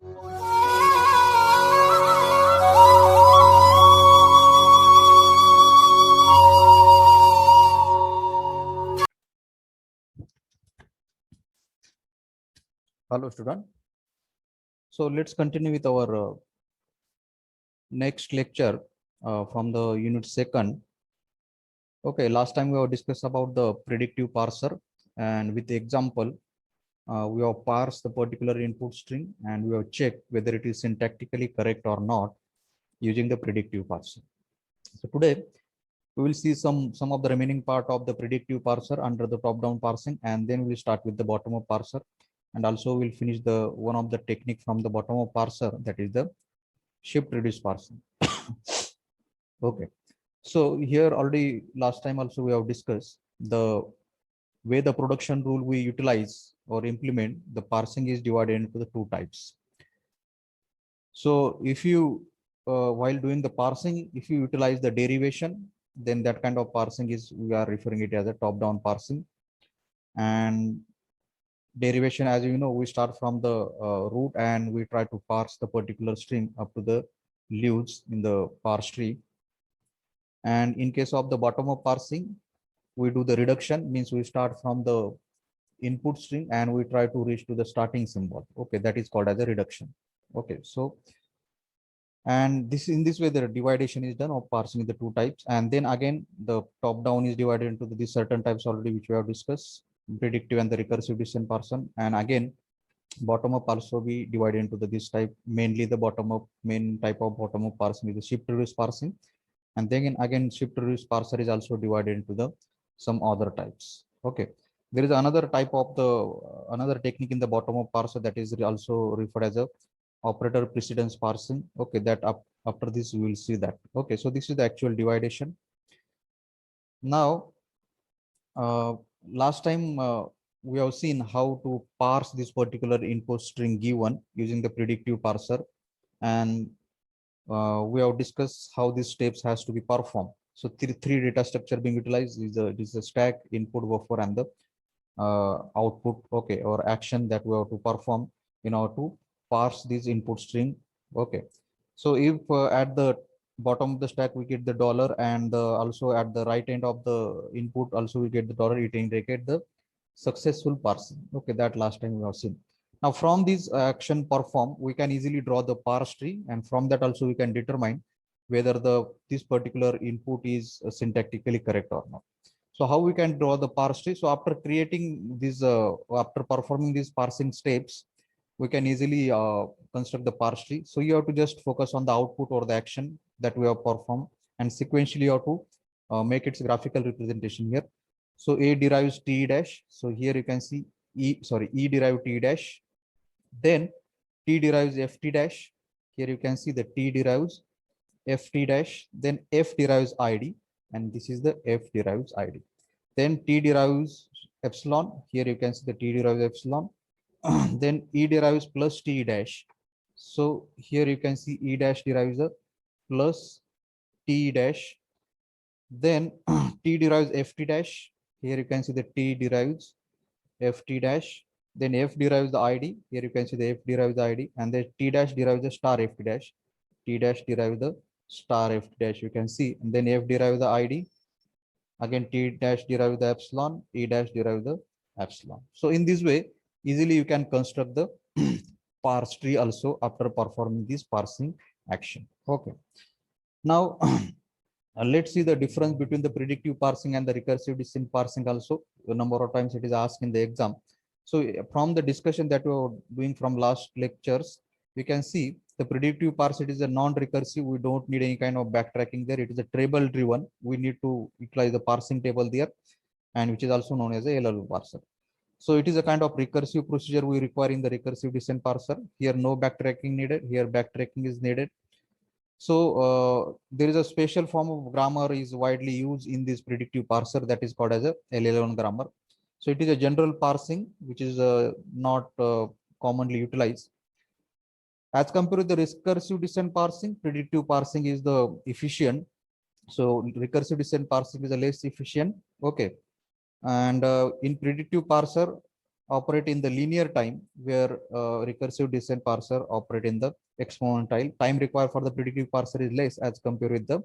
Hello, student. So let's continue with our next lecture from the unit second. Okay, last time we have discussed about the predictive parser, and with the example, we have parsed the particular input string and we have checked whether it is syntactically correct or not using the predictive parser. So today we will see some of the remaining part of the predictive parser under the top-down parsing, and then we'll start with the bottom-up parser, and also we'll finish the one of the technique from the bottom-up parser, that is the shift reduce parsing. Okay, so here already last time also we have discussed the way the production rule we utilize or implement the parsing is divided into the two types. So if you while doing the parsing, if you utilize the derivation, then that kind of parsing is, we are referring it as a top down parsing. And derivation, as you know, we start from the root and we try to parse the particular string up to the leaves in the parse tree. And in case of the bottom up parsing, we do the reduction, means we start from the input string and we try to reach to the starting symbol. Okay, that is called as a reduction. Okay, so and this, in this way, the dividation is done of parsing the two types. And then again the top down is divided into these certain types already, which we have discussed, predictive and the recursive descent parsing. And again bottom up also be divided into this type. Mainly the bottom up, main type of bottom up parsing is the shift reduce parsing. And then again shift reduce parser is also divided into the some other types. Okay, there is another type of the another technique in the bottom up parser, that is also referred as a operator precedence parsing. Okay, that after this we will see that. Okay, so this is the actual dividation. Now last time we have seen how to parse this particular input string given using the predictive parser, and we have discussed how these steps has to be performed. So three data structure being utilized is the stack, input, buffer, and the output. Okay, or action that we have to perform in order to parse this input string. Okay, so if at the bottom of the stack we get the dollar, and also at the right end of the input also we get the dollar, it indicate the successful parsing. Okay, that last time we have seen. Now from this action perform, we can easily draw the parse tree, and from that also we can determine whether this particular input is syntactically correct or not. So how we can draw the parse tree? So after creating this, after performing these parsing steps, we can easily construct the parse tree. So you have to just focus on the output or the action that we have performed, and sequentially you have to make its graphical representation here. So A derives T dash. So here you can see E derive T dash. Then T derives Ft dash. Here you can see the T derives Ft dash. Then F derives Id, and this is the F derives Id. Then T derives epsilon. Here you can see the T derives epsilon. Then E derives plus T dash. So here you can see E dash derives a plus T dash. Then T derives Ft dash. Here you can see the T derives Ft dash. Then F derives the ID. Here you can see the F derives the ID, and the T dash derives the star Ft dash. T dash derives the star Ft dash. You can see, and then F derives the ID. Again, T dash derives the epsilon. E dash derives the epsilon. So in this way, easily you can construct the parse tree also after performing this parsing action. Okay. Now let's see the difference between the predictive parsing and the recursive descent parsing also. A number of times it is asked in the exam. So from the discussion that we were doing from last lectures, we can see the predictive parse, it is a non-recursive. We don't need any kind of backtracking there. It is a table driven. We need to utilize the parsing table there, and which is also known as a LLU parser. So it is a kind of recursive procedure we require in the recursive descent parser. Here no backtracking needed. Here backtracking is needed. So there is a special form of grammar is widely used in this predictive parser, that is called as a LL1 grammar. So it is a general parsing which is not commonly utilized. As compared to the recursive descent parsing, predictive parsing is the efficient. So recursive descent parsing is the less efficient. Okay, and in predictive parser, operate in the linear time, where recursive descent parser operate in the exponential. Time required for the predictive parser is less as compared with the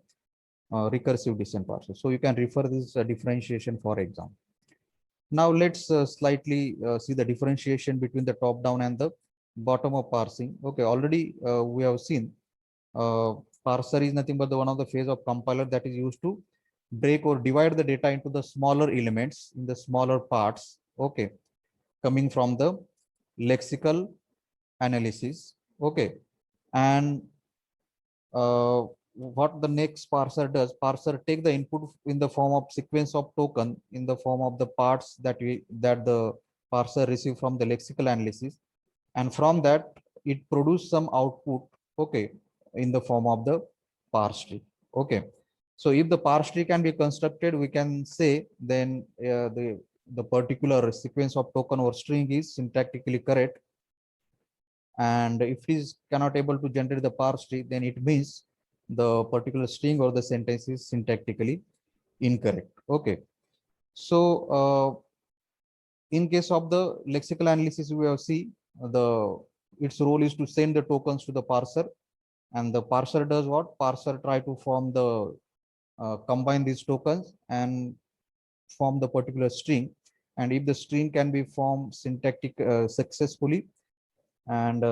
recursive descent parser. So you can refer this differentiation for exam. Now let's slightly see the differentiation between the top down and the bottom up parsing. Okay, already we have seen parser is nothing but the one of the phase of compiler that is used to break or divide the data into the smaller elements in the smaller parts. Okay, coming from the lexical analysis. Okay, and what the next parser does, parser take the input in the form of sequence of token in the form of the parts that the parser receive from the lexical analysis, and from that it produce some output, okay, in the form of the parse tree. Okay, so if the parse tree can be constructed, we can say then the particular sequence of token or string is syntactically correct, and if it is cannot able to generate the parse tree, then it means the particular string or the sentence is syntactically incorrect. Okay, so in case of the lexical analysis, we have see the its role is to send the tokens to the parser, and the parser does what? Parser try to form the combine these tokens and form the particular string, and if the string can be formed syntactic successfully, and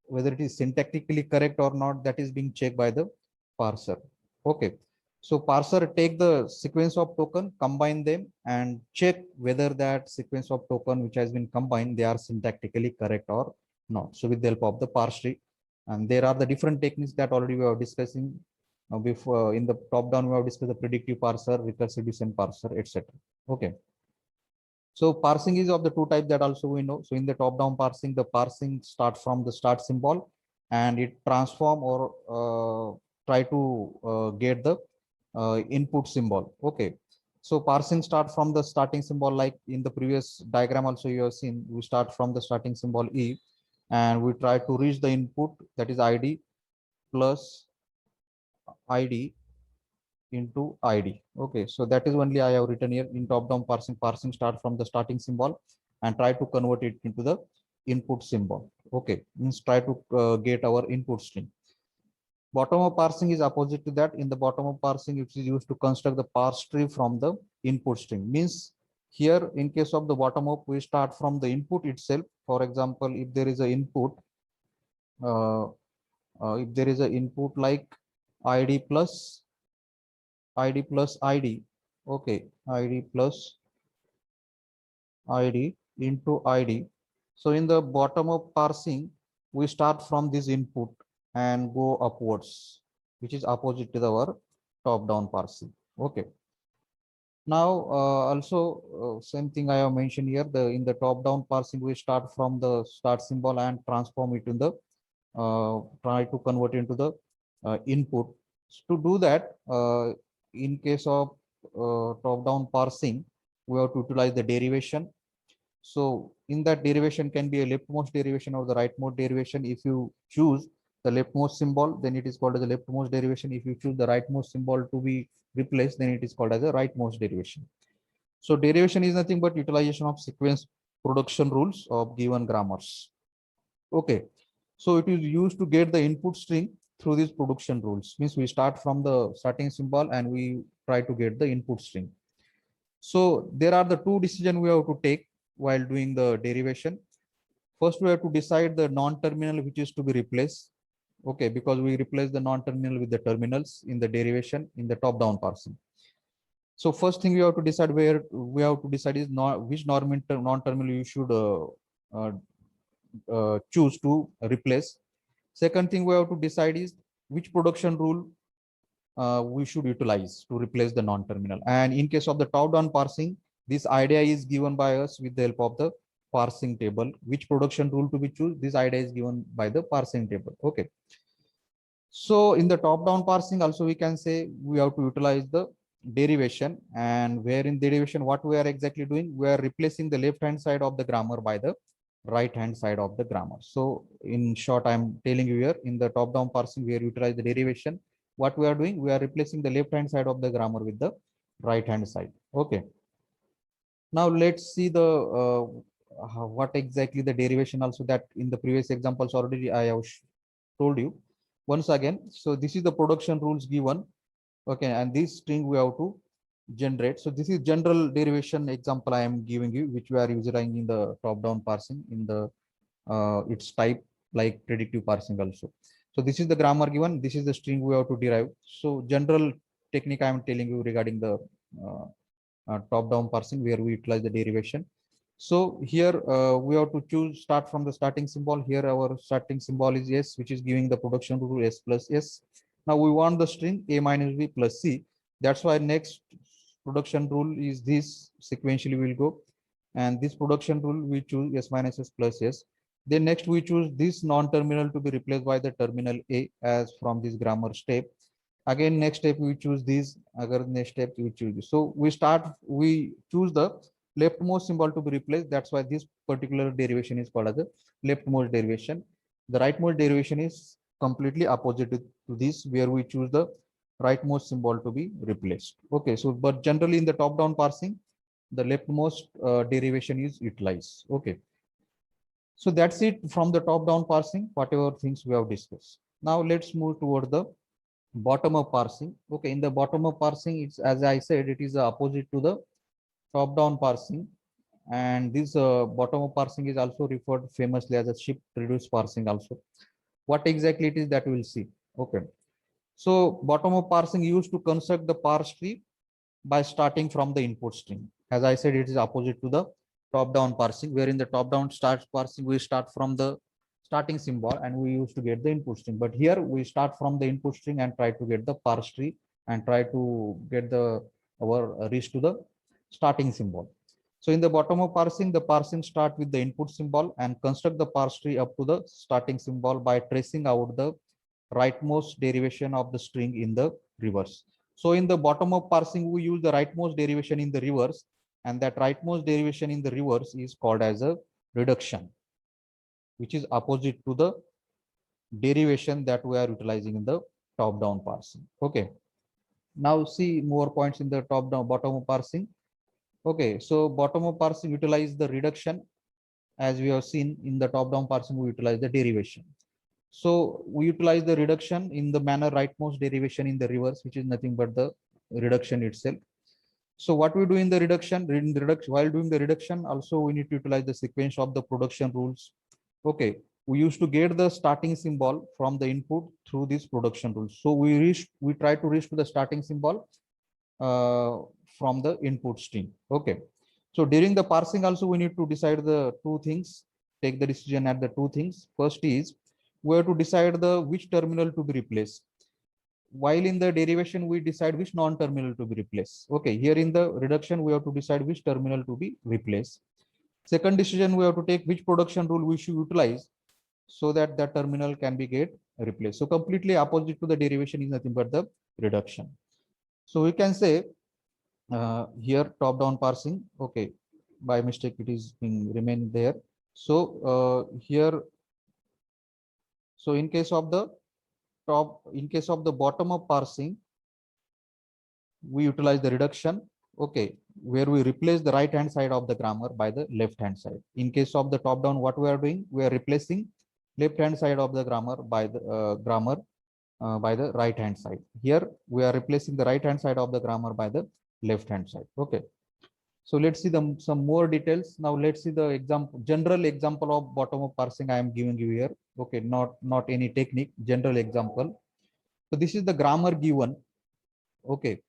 whether it is syntactically correct or not, that is being checked by the parser. Okay, so parser take the sequence of token, combine them, and check whether that sequence of token which has been combined, they are syntactically correct or not, so with the help of the parse tree. And there are the different techniques that already we are discussing before. In the top down we have discussed the predictive parser, recursive descent parser, etc. Okay, so parsing is of the two types that also we know. So in the top down parsing, the parsing start from the start symbol and it transform or try to get the input symbol. Okay. So parsing start from the starting symbol, like in the previous diagram also you have seen, we start from the starting symbol E and we try to reach the input, that is ID plus ID into ID. Okay, so that is only I have written here in top-down parsing. Parsing start from the starting symbol and try to convert it into the input symbol. Okay, means try to get our input string. Bottom-up parsing is opposite to that. In the bottom-up parsing, it is used to construct the parse tree from the input string. Means here, in case of the bottom-up, we start from the input itself. For example, if there is an input, if there is an input like ID plus ID, okay, ID plus ID into ID. So in the bottom of parsing, we start from this input and go upwards, which is opposite to our top down parsing. Okay, now also same thing I have mentioned here, the in the top down parsing we start from the start symbol and transform it in the try to convert into the input. To do that, in case of top-down parsing, we have to utilize the derivation. So in that derivation can be a leftmost derivation or the rightmost derivation. If you choose the leftmost symbol, then it is called as a leftmost derivation. If you choose the rightmost symbol to be replaced, then it is called as a rightmost derivation. So derivation is nothing but utilization of sequence production rules of given grammars. Okay, so it is used to get the input string through these production rules. Means we start from the starting symbol and we try to get the input string. So there are the two decisions we have to take while doing the derivation. First, we have to decide the non-terminal which is to be replaced. Okay, because we replace the non-terminal with the terminals in the derivation in the top-down parsing. So first thing we have to decide where we have to decide is which non-terminal you should choose to replace. Second thing we have to decide is which production rule we should utilize to replace the non-terminal. And in case of the top-down parsing, this idea is given by us with the help of the parsing table. Which production rule to be choose? This idea is given by the parsing table. Okay. So in the top-down parsing, also we can say we have to utilize the derivation, and where in derivation, what we are exactly doing, we are replacing the left-hand side of the grammar by the right-hand side of the grammar. So in short, I'm telling you here in the top-down parsing, we are utilize the derivation. What we are doing, we are replacing the left-hand side of the grammar with the right-hand side. Okay. Now let's see the what exactly the derivation also, that in the previous examples already I have told you once again. So this is the production rules given. Okay, and this string we have to generate. So this is general derivation example I am giving you, which we are using in the top-down parsing in the its type like predictive parsing also. So this is the grammar given. This is the string we have to derive. So general technique I am telling you regarding the uh, top-down parsing where we utilize the derivation. So here we have to choose start from the starting symbol. Here our starting symbol is S, which is giving the production rule S plus S. Now we want the string A minus B plus C. That's why next production rule is this, sequentially will go. And this production rule we choose S minus S plus S. Then next we choose this non-terminal to be replaced by the terminal A as from this grammar step. Again next step we choose these, again next step we choose this. So we choose the leftmost symbol to be replaced. That's why this particular derivation is called as the leftmost derivation. The rightmost derivation is completely opposite to this, where we choose the rightmost symbol to be replaced. Okay, so but generally in the top down parsing, the leftmost derivation is utilized. Okay, so that's it from the top down parsing, whatever things we have discussed. Now let's move toward the bottom up parsing. Okay, in the bottom up parsing, it's, as I said, it is the opposite to the top down parsing. And this bottom up parsing is also referred famously as a shift reduce parsing also. What exactly it is, that we'll see. Okay, so bottom up parsing used to construct the parse tree by starting from the input string. As I said, it is opposite to the top down parsing, where in the top down start parsing we start from the starting symbol and we used to get the input string. But here we start from the input string and try to get the parse tree and try to get the our reach to the starting symbol. So in the bottom of parsing, the parsing start with the input symbol and construct the parse tree up to the starting symbol by tracing out the rightmost derivation of the string in the reverse. So in the bottom of parsing, we use the rightmost derivation in the reverse, and that rightmost derivation in the reverse is called as a reduction, which is opposite to the derivation that we are utilizing in the top down parsing. Okay, now see more points in the top down bottom of parsing. Okay, so bottom of parsing utilize the reduction. As we have seen in the top down parsing, we utilize the derivation. So we utilize the reduction in the manner rightmost derivation in the reverse, which is nothing but the reduction itself. So what we do in the reduction, while doing the reduction, also we need to utilize the sequence of the production rules. Okay, we used to get the starting symbol from the input through this production rules. So we try to reach to the starting symbol from the input string. Okay, so during the parsing also we need to decide the two things, take the decision at the two things. First is we have to decide the which terminal to be replaced. While in the derivation we decide which non-terminal to be replaced. Okay, here in the reduction we have to decide which terminal to be replaced. Second decision, we have to take which production rule we should utilize so that the terminal can be get replaced. So completely opposite to the derivation is nothing but the reduction. So we can say here top down parsing. Okay, by mistake it is being remain there. So here, so in case of the bottom up parsing, we utilize the reduction. Okay, where we replace the right hand side of the grammar by the left hand side. In case of the top down, what we are doing, we are replacing left hand side of the grammar by the by the right hand side. Here we are replacing the right hand side of the grammar by the left hand side. Okay, so let's see some more details. Now let's see the example, general example of bottom up parsing I am giving you here. Okay, not any technique, general example. So this is the grammar given. Okay,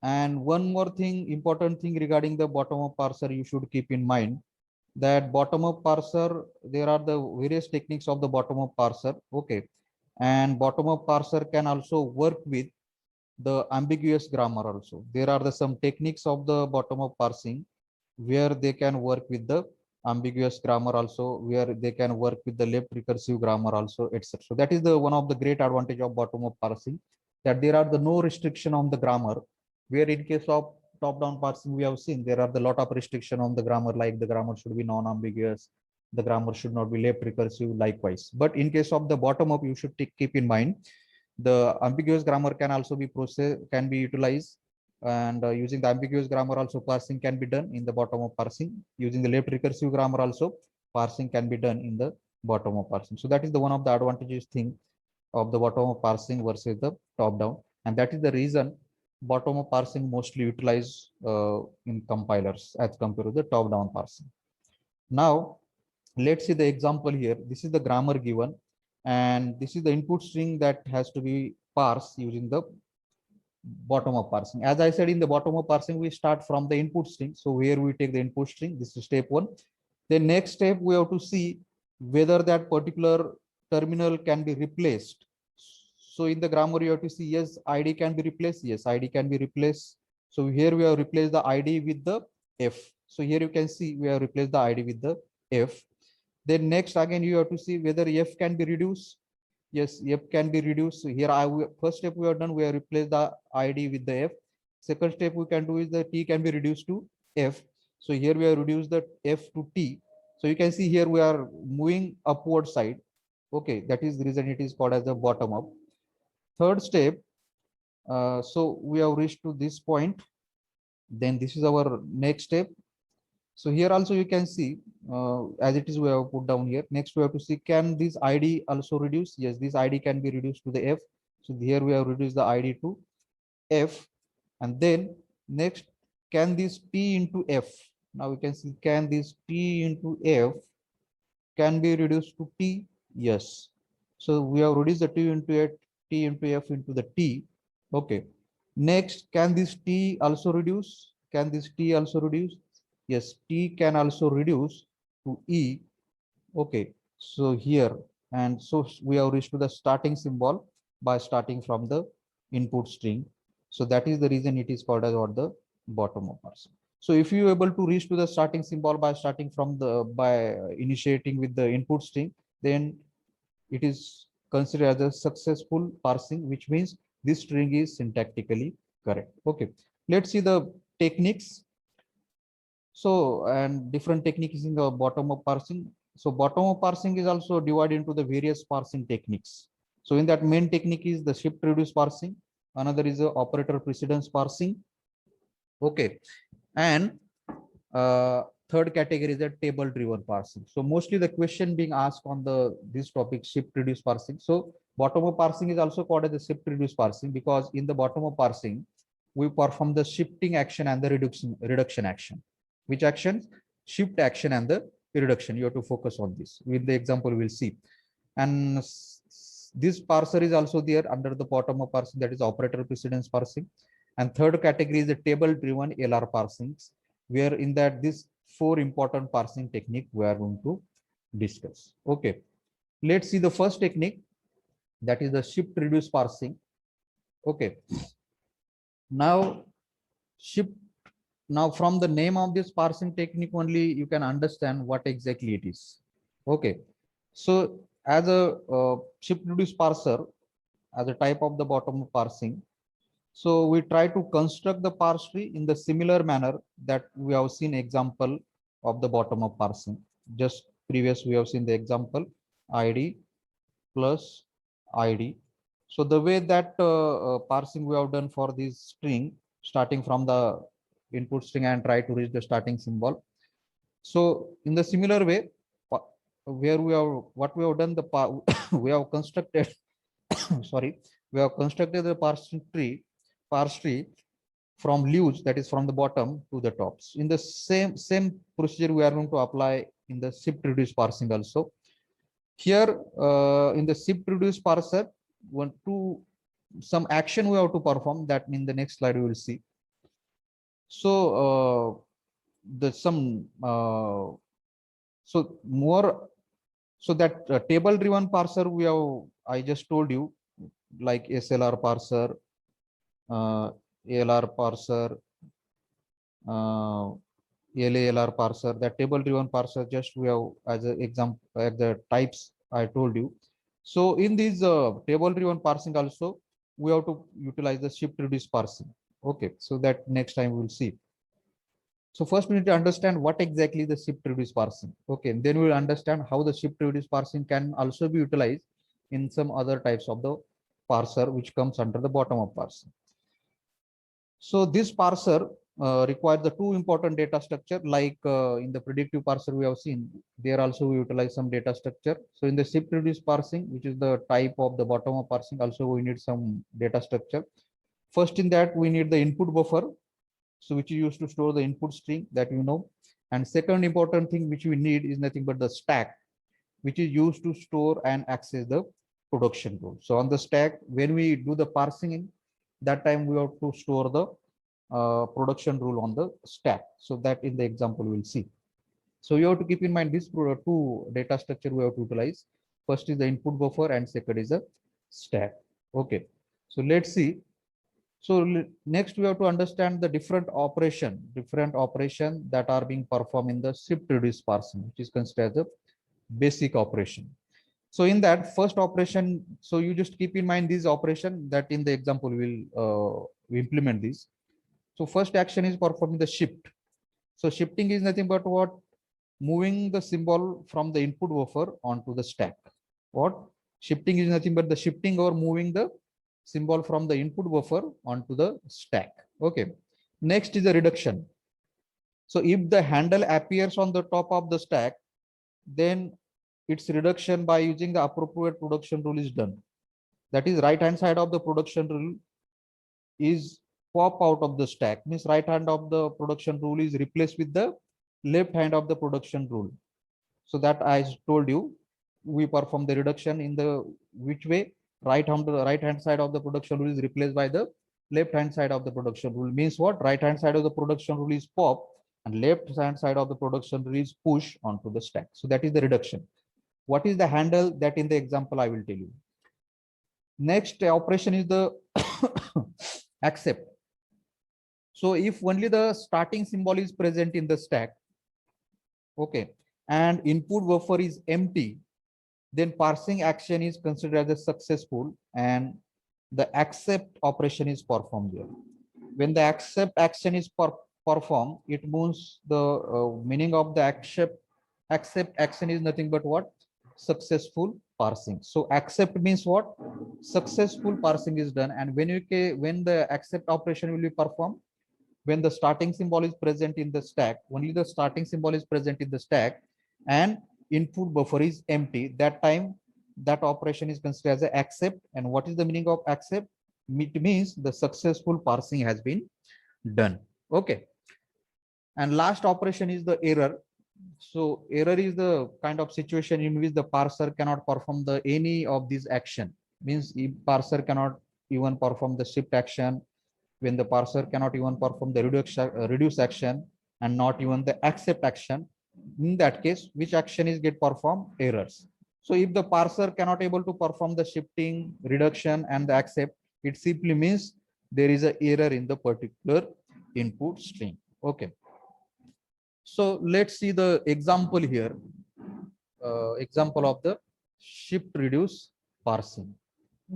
and one more thing, important thing regarding the bottom up parser, you should keep in mind that bottom up parser, there are the various techniques of the bottom up parser. Okay, and bottom up parser can also work with the ambiguous grammar also. There are some techniques of the bottom up parsing where they can work with the ambiguous grammar also, where they can work with the left recursive grammar also, etc. So that is the one of the great advantage of bottom up parsing, that there are the no restriction on the grammar, where in case of top down parsing we have seen there are the lot of restriction on the grammar, like the grammar should be non-ambiguous, the grammar should not be left recursive, likewise. But in case of the bottom up, you should keep in mind the ambiguous grammar can also be utilized, And using the ambiguous grammar also parsing can be done in the bottom of parsing. Using the left recursive grammar also parsing can be done in the bottom of parsing. So that is the one of the advantages thing of the bottom of parsing versus the top down, and that is the reason bottom of parsing mostly utilized in compilers as compared to the top down parsing. Now let's see the example here. This is the grammar given, and this is the input string that has to be parsed using the bottom of parsing. As I said, in the bottom of parsing, we start from the input string. So here we take the input string. This is step one. The next step, we have to see whether that particular terminal can be replaced. So in the grammar, you have to see, yes, ID can be replaced. Yes, ID can be replaced. So here we have replaced the ID with the F. So here you can see we have replaced the ID with the F. Then next, again, you have to see whether F can be reduced. Yes, F can be reduced. So here, first step we have done, we have replaced the ID with the F. Second step we can do is the T can be reduced to F. So here we have reduced the F to T. So you can see here we are moving upward side. Okay, that is the reason it is called as the bottom up. Third step, so we have reached to this point. Then this is our next step. So here also you can see as it is we have put down here. Next we have to see, can this ID also reduce? Yes, this ID can be reduced to the F. So here we have reduced the ID to F. And then next, can this T into F? Now we can see, can this T into F can be reduced to T? Yes. So we have reduced the T into F, T into F into the T. Okay. Next, can this T also reduce? Can this T also reduce? Yes, T can also reduce to E. Okay, so here, and so we have reached to the starting symbol by starting from the input string. So that is the reason it is called as what the bottom of parsing. So if you are able to reach to the starting symbol by starting from the by initiating with the input string, then it is considered as a successful parsing, which means this string is syntactically correct. Okay, let's see the techniques. So, and different techniques in the bottom of parsing. So bottom of parsing is also divided into the various parsing techniques. So in that, main technique is the shift reduce parsing. Another is the operator precedence parsing. Okay. And third category is the table driven parsing. So mostly the question being asked on the this topic, shift reduce parsing. So bottom of parsing is also called as the shift reduce parsing, because in the bottom of parsing we perform the shifting action and the reduction action. Which actions? Shift action and the reduction. You have to focus on this. With the example we'll see. And this parser is also there under the bottom of parsing, that is operator precedence parsing. And third category is the table driven LR parsings, where in that this four important parsing technique we are going to discuss. Okay, let's see the first technique, that is the shift reduce parsing. Okay, now shift, now from the name of this parsing technique only you can understand what exactly it is. Okay, so as a shift reduce parser, as a type of the bottom of parsing, so we try to construct the parse tree in the similar manner that we have seen example of the bottom of parsing. Just previous we have seen the example ID plus ID. So the way that parsing we have done for this string, starting from the input string and try to reach the starting symbol. So in the similar way, where we have what we have done, the we have constructed sorry, we have constructed the parse tree from leaves, that is from the bottom to the tops. In the same procedure we are going to apply in the shift reduce parsing also. Here in the shift reduce parser, want to some action we have to perform, that in the next slide we will see. So the some so more, so that table driven parser we have, I just told you, like SLR parser, ALR parser, LALR parser, that table driven parser just we have as an example at the types I told you. So in this table driven parsing also we have to utilize the shift reduce parsing. Okay, so that next time we will see. So first we need to understand what exactly the shift reduce parsing. Okay, and then we will understand how the shift reduce parsing can also be utilized in some other types of the parser which comes under the bottom of parsing. So this parser requires the two important data structure, like in the predictive parser we have seen, there also we utilize some data structure. So in the shift reduce parsing, which is the type of the bottom up parsing, also we need some data structure. First in that we need the input buffer, so which is used to store the input string that you know. And second important thing which we need is nothing but the stack, which is used to store and access the production rule. So on the stack, when we do the parsing, that time we have to store the production rule on the stack. So that in the example we'll see. So you have to keep in mind this two data structure we have to utilize. First is the input buffer and second is the stack. Okay. So let's see. So next we have to understand the different operation that are being performed in the shift reduce parsing, which is considered as a basic operation. So in that first operation, so you just keep in mind this operation that in the example we implement this. So first action is performing the shift. So shifting is nothing but what? Moving the symbol from the input buffer onto the stack. What? Shifting is nothing but the shifting or moving the symbol from the input buffer onto the stack. Okay. Next is the reduction. So if the handle appears on the top of the stack, then its reduction by using the appropriate production rule is done. That is, right hand side of the production rule is pop out of the stack, means right hand of the production rule is replaced with the left hand of the production rule. So that I told you, we perform the reduction in the which way? Right hand side of the production rule is replaced by the left hand side of the production rule. Means what? Right hand side of the production rule is pop and left hand side of the production rule is push onto the stack. So that is the reduction. What is the handle? That in the example I will tell you. Next operation is the accept. So if only the starting symbol is present in the stack, okay, and input buffer is empty, then parsing action is considered as a successful and the accept operation is performed there. When the accept action is performed, it means the meaning of the accept action is nothing but what? Successful parsing. So accept means what? Successful parsing is done. And when the accept operation will be performed, when the starting symbol is present in the stack, only the starting symbol is present in the stack and input buffer is empty, that time that operation is considered as a accept. And what is the meaning of accept? It means the successful parsing has been done. Okay. And last operation is the error. So error is the kind of situation in which the parser cannot perform the any of these action. Means if parser cannot even perform the shift action, when the parser cannot even perform the reduce action and not even the accept action, in that case, which action is get performed? Errors. So if the parser cannot able to perform the shifting, reduction and the accept, it simply means there is an error in the particular input string. Okay. So let's see the example here. Example of the shift reduce parsing.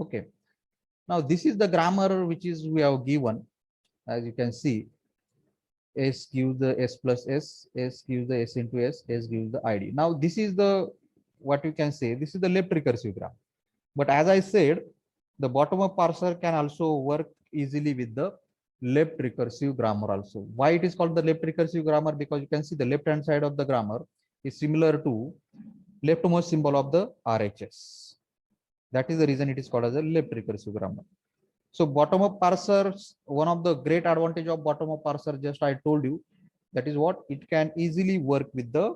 Okay. Now this is the grammar which is we have given. As you can see, S gives the S plus S gives the S into S gives the ID. Now this is the, what you can say, this is the left recursive grammar. But as I said, the bottom-up parser can also work easily with the left recursive grammar also. Why it is called the left recursive grammar? Because you can see the left-hand side of the grammar is similar to leftmost symbol of the RHS. That is the reason it is called as a left recursive grammar. So bottom-up parsers, one of the great advantage of bottom-up parser, just I told you, that is what it can easily work with the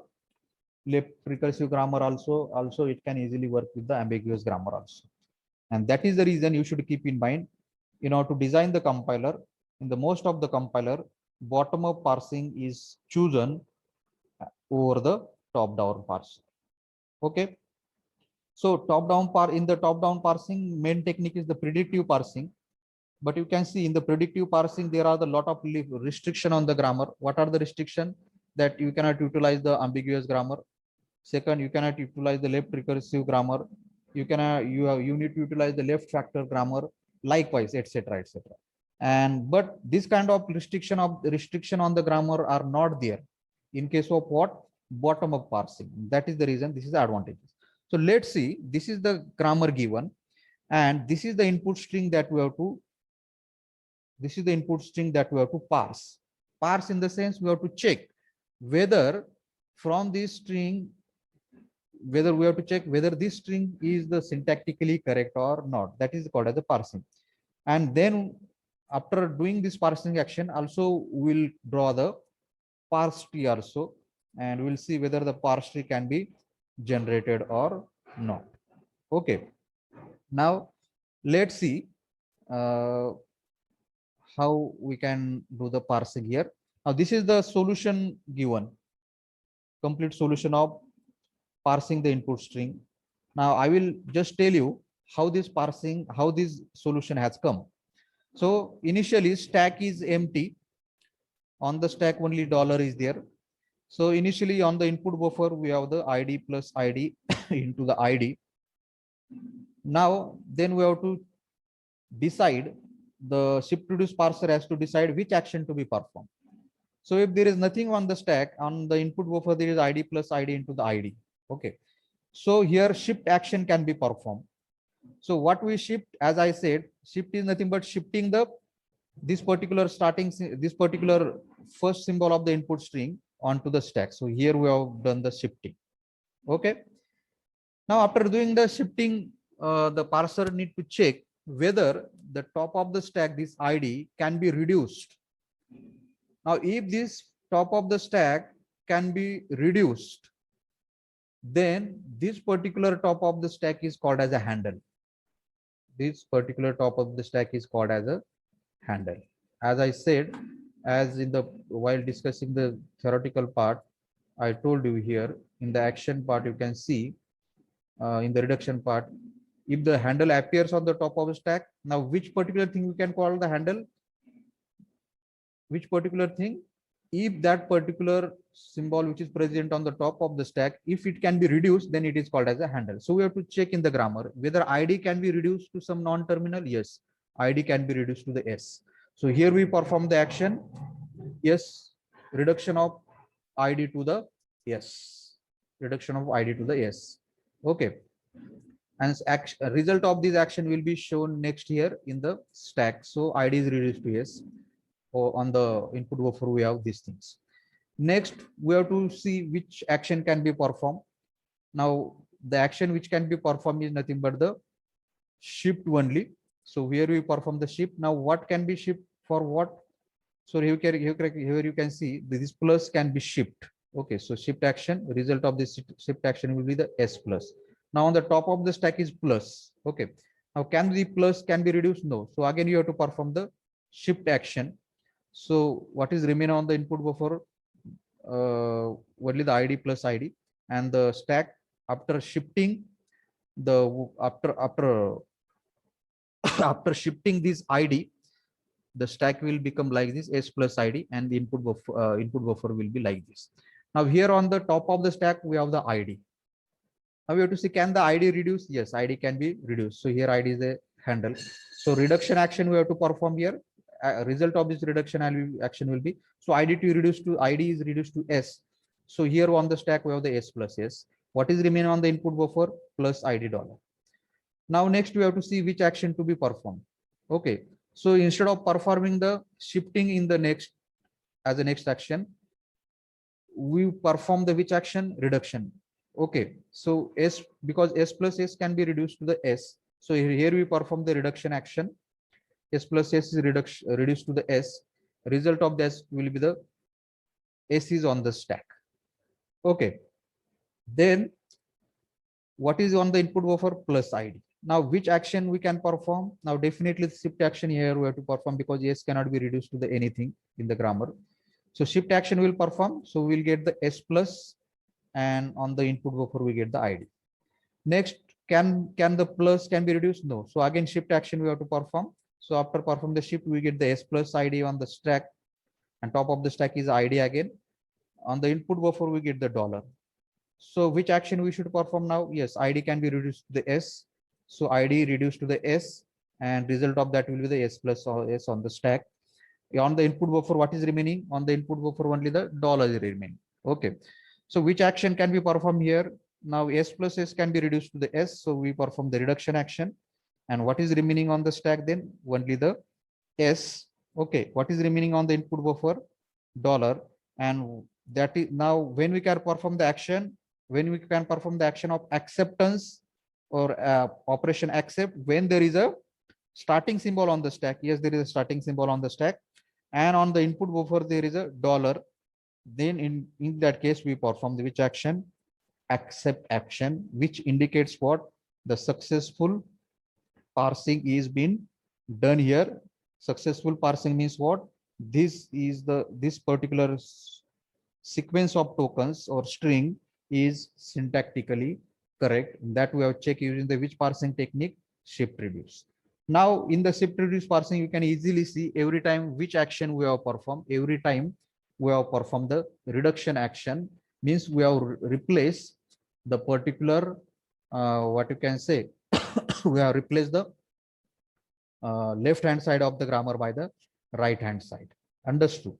left recursive grammar also. Also, it can easily work with the ambiguous grammar also. And that is the reason you should keep in mind, in order to design the compiler, in the most of the compiler, bottom-up parsing is chosen over the top-down parsing. Okay. So in the top-down parsing, main technique is the predictive parsing. But you can see in the predictive parsing, there are a lot of restriction on the grammar. What are the restriction? That you cannot utilize the ambiguous grammar. Second, you cannot utilize the left recursive grammar. You need to utilize the left factor grammar, likewise, etc., etc. And but this kind of restriction on the grammar are not there in case of what? Bottom-up parsing. That is the reason this is the advantages. So let's see, this is the grammar given, and this is the input string that we have to This is the input string that we have to parse. Parse in the sense we have to check whether from this string, whether we have to check whether this string is the syntactically correct or not. That is called as the parsing. And then after doing this parsing action, also we'll draw the parse tree also, and we'll see whether the parse tree can be generated or not. Okay. Now let's see how we can do the parsing here. Now this is the solution given, complete solution of parsing the input string. Now I will just tell you how this parsing, how this solution has come. So initially stack is empty. On the stack only dollar is there. So initially on the input buffer, we have the ID plus ID into the ID. Now then we have to decide, the shift reduce parser has to decide which action to be performed. So if there is nothing on the stack, on the input buffer, there is ID plus ID into the ID. Okay. So here shift action can be performed. So what we shift, as I said, shift is nothing but shifting the this particular starting, this particular first symbol of the input string onto the stack. So here we have done the shifting. Okay. Now after doing the shifting, the parser need to check whether the top of the stack, this ID, can be reduced. Now if this top of the stack can be reduced, then this particular top of the stack is called as a handle. This particular top of the stack is called as a handle. As I said, as in the while discussing the theoretical part, I told you here in the action part, you can see in the reduction part, if the handle appears on the top of the stack, now which particular thing we can call the handle? Which particular thing? If that particular symbol which is present on the top of the stack, if it can be reduced, then it is called as a handle. So we have to check in the grammar whether ID can be reduced to some non-terminal. Yes, ID can be reduced to the S. So here we perform the action. Yes, reduction of ID to the S. Reduction of ID to the S. Okay. And result of this action will be shown next here in the stack. So ID is reduced to S. Or on the input buffer, we have these things. Next, we have to see which action can be performed. Now, the action which can be performed is nothing but the shift only. So here we perform the shift. Now, what can be shift for what? So here you can see this plus can be shift. Okay, so shift action, result of this shift action will be the S plus. Now on the top of the stack is plus. Okay, now can the plus can be reduced? No. So again you have to perform the shift action. So what is remain on the input buffer? Only the ID plus ID, and the stack after shifting the after shifting this ID, the stack will become like this S plus ID, and the input buffer will be like this. Now here on the top of the stack we have the ID. Now we have to see, can the ID reduce? Yes, ID can be reduced. So here ID is a handle. So reduction action we have to perform here. Result of this reduction action will be, so ID is reduced to S. So here on the stack we have the S plus S. What is remaining on the input buffer? Plus ID dollar. Now next we have to see which action to be performed. Okay, so instead of performing the shifting in the next as a next action, we perform the which action? Reduction. Okay, so S, because S plus S can be reduced to the S. So here we perform the reduction action. S plus S is reduced to the S. Result of this will be the S is on the stack. Okay. Then what is on the input buffer? Plus ID. Now which action we can perform? Now definitely the shift action here we have to perform, because S cannot be reduced to the anything in the grammar. So shift action will perform. So we'll get the S plus, and on the input buffer we get the ID. Next, can the plus can be reduced? No. So again shift action we have to perform. So after perform the shift, we get the S plus ID on the stack, and top of the stack is ID again. On the input buffer we get the dollar. So which action we should perform now? Yes, ID can be reduced to the S. So ID reduced to the S, and result of that will be the S plus or S on the stack. On the input buffer, what is remaining? On the input buffer only the dollar is remaining. Okay. So which action can be performed here? Now S plus S can be reduced to the S. So we perform the reduction action. And what is remaining on the stack then? Only the S. Okay, what is remaining on the input buffer? Dollar. And that is now when we can perform the action, when we can perform the action of acceptance or operation accept, when there is a starting symbol on the stack. Yes, there is a starting symbol on the stack, and on the input buffer there is a dollar. Then in that case we perform the which action? Accept action, which indicates what? The successful parsing is been done here. Successful parsing means what? This is this particular sequence of tokens or string is syntactically correct. That we have checked using the which parsing technique? Shift reduce. Now in the shift reduce parsing, you can easily see every time which action we have performed. Every time we have performed the reduction action, means we have replaced the particular what you can say we have replaced the left hand side of the grammar by the right hand side. Understood?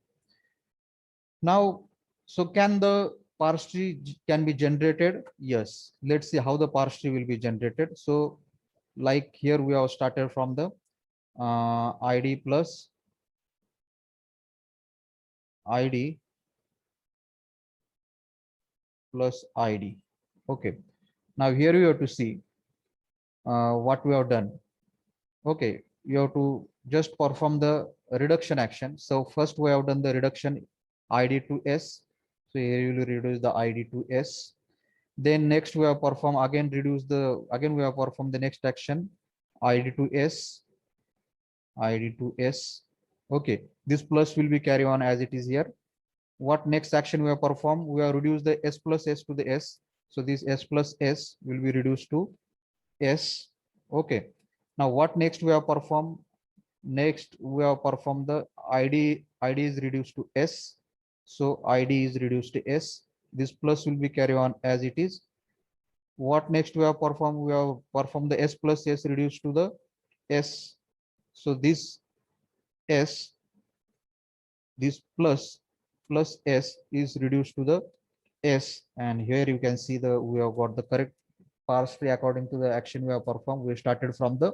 Now, so can the parse tree can be generated? Yes. Let's see how the parse tree will be generated. So like here we have started from the id plus id plus id. Okay. Now here you have to see what we have done. Okay, you have to just perform the reduction action. So first we have done the reduction id to s. So here you will reduce the id to s. Then next we have perform again reduce the again we have performed the next action id to s, id to s. Okay, this plus will be carry on as it is here. What next action we have performed? We have reduced the s plus s to the s. So this s plus s will be reduced to s. Okay. Now what next we have performed? Next we have performed the id is reduced to s. So id is reduced to s. This plus will be carry on as it is. What next we have performed? We have performed the s plus s reduced to the s. So s this plus s is reduced to the s, and here you can see the we have got the correct parse tree according to the action we have performed. We started from the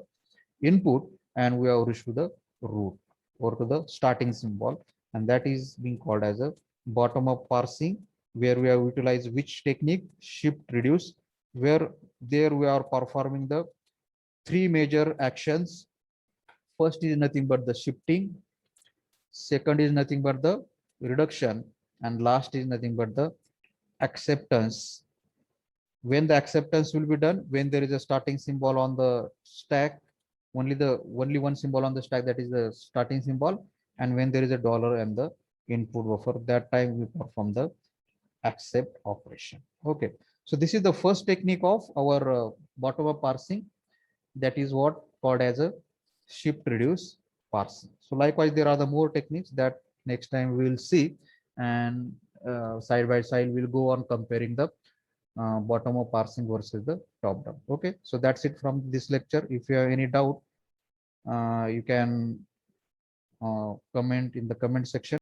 input and we have reached to the root or to the starting symbol, and that is being called as a bottom up parsing, where we have utilized which technique? Shift reduce, where there we are performing the three major actions. First is nothing but the shifting, second is nothing but the reduction, and last is nothing but the acceptance. When the acceptance will be done? When there is a starting symbol on the stack, only one symbol on the stack, that is the starting symbol, and when there is a dollar and the input buffer, that time we perform the accept operation. Okay, so this is the first technique of our bottom up parsing, that is what called as a shift reduce parsing. So likewise there are the more techniques that next time we will see, and side by side we'll go on comparing the bottom up parsing versus the top down. Okay, so that's it from this lecture. If you have any doubt, you can comment in the comment section.